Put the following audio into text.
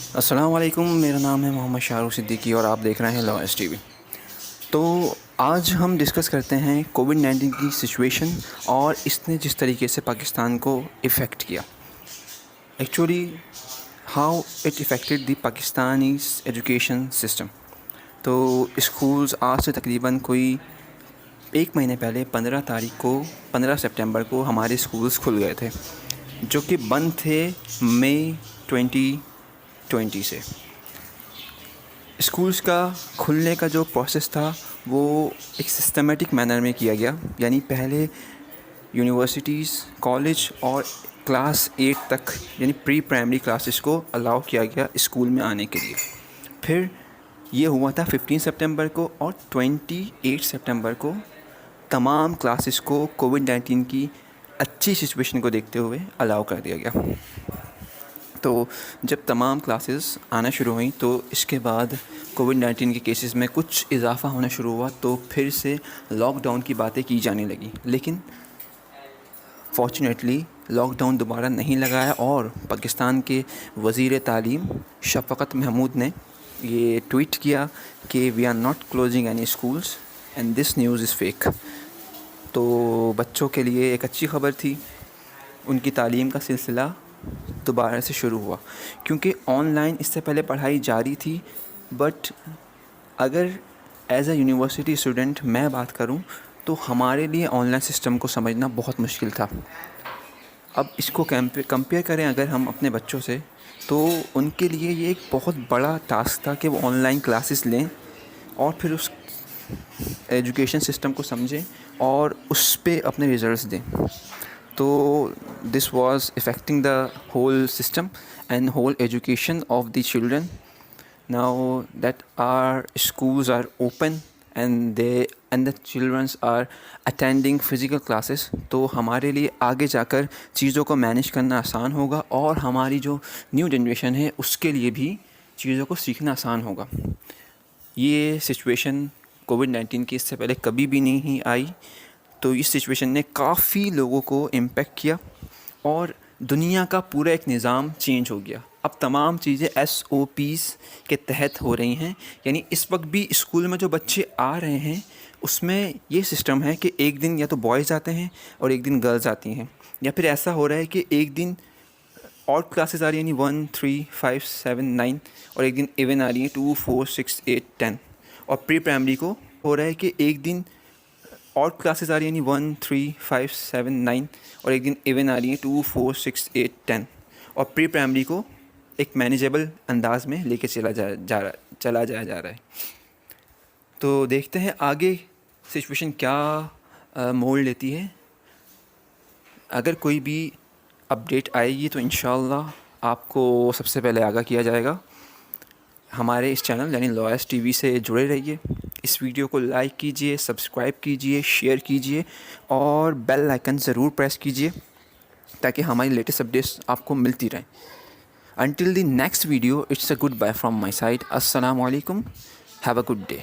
अस्सलाम वालेकुम, मेरा नाम है मोहम्मद शाहरुख सिद्दीकी और आप देख रहे हैं लॉयस टीवी। तो आज हम डिस्कस करते हैं कोविड-19 की सिचुएशन और इसने जिस तरीके से पाकिस्तान को इफ़ेक्ट किया। Actually how it affected the Pakistanis education system. तो स्कूल्स आज से तकरीबन कोई 1 महीने पहले 15 सितंबर को हमारे स्कूल्स खुल गए थे, जो कि बंद थे मई 2020 से। स्कूल्स का खुलने का जो प्रोसेस था वो एक सिस्टमेटिक मैनर में किया गया, यानी पहले यूनिवर्सिटीज़, कॉलेज और क्लास 8 तक यानी प्री प्राइमरी क्लासेस को अलाउ किया गया स्कूल में आने के लिए। फिर ये हुआ था 15 सितंबर को और 28 सितंबर को तमाम क्लासेस को कोविड-19 की अच्छी सिचुएशन को देखते हुए अलाउ कर दिया गया। तो जब तमाम क्लासेस आना शुरू हुई तो इसके बाद कोविड-19 के केसेस में कुछ इजाफ़ा होना शुरू हुआ, तो फिर से लॉकडाउन की बातें की जाने लगी। लेकिन फ़ॉर्चुनेटली लॉकडाउन दोबारा नहीं लगाया और पाकिस्तान के वज़ीर तालीम शफ़क़त महमूद ने ये ट्वीट किया कि we are not closing any schools and this news is fake. तो बच्चों के लिए एक अच्छी ख़बर थी, उनकी तालीम का सिलसिला दोबारा से शुरू हुआ, क्योंकि ऑनलाइन इससे पहले पढ़ाई जारी थी। बट अगर एज़ अ यूनिवर्सिटी स्टूडेंट मैं बात करूं तो हमारे लिए ऑनलाइन सिस्टम को समझना बहुत मुश्किल था। अब इसको कंपेयर करें अगर हम अपने बच्चों से, तो उनके लिए ये एक बहुत बड़ा टास्क था कि वो ऑनलाइन क्लासेस लें और फिर उस एजुकेशन सिस्टम को समझें और उस पे अपने रिज़ल्ट्स दें। तो this was affecting the whole system and whole education of the children. Now that our schools are open and the children are attending physical classes, तो हमारे लिए आगे जाकर चीज़ों को मैनेज करना आसान होगा और हमारी जो न्यू जनरेशन है उसके लिए भी चीज़ों को सीखना आसान होगा। ये सिचुएशन कोविड-19 की इससे पहले कभी भी नहीं आई, तो इस सिचुएशन ने काफ़ी लोगों को इम्पेक्ट किया और दुनिया का पूरा एक निज़ाम चेंज हो गया। अब तमाम चीज़ें SOPs के तहत हो रही हैं, यानी इस वक्त भी स्कूल में जो बच्चे आ रहे हैं उसमें ये सिस्टम है कि एक दिन या तो बॉयज़ आते हैं और एक दिन गर्ल्स आती हैं, या फिर ऐसा हो रहा है कि एक दिन और क्लासेस आ रही हैं यानी 1, 3, 5, 7, 9 और एक दिन इवन आ रही हैं 2, 4, 6, 8, 10। और प्री प्राइमरी को हो रहा है कि एक दिन और क्लासेस आ रही हैं यानी 1, 3, 5, 7, 9 और एक दिन इवन आ रही हैं 2, 4, 6, 8, 10। और प्री प्राइमरी को एक मैनेजेबल अंदाज में लेके चला जाया जा रहा है। तो देखते हैं आगे सिचुएशन क्या मोड़ लेती है। अगर कोई भी अपडेट आएगी तो इंशाल्लाह आपको सबसे पहले आगाह किया जाएगा। हमारे इस चैनल यानी लॉयस टीवी से जुड़े रहिए। इस वीडियो को लाइक कीजिए, सब्सक्राइब कीजिए, शेयर कीजिए और बेल आइकन ज़रूर प्रेस कीजिए ताकि हमारी लेटेस्ट अपडेट्स आपको मिलती रहें। Until the next video, it's a goodbye from my side. Assalamu alaikum. Have a good day.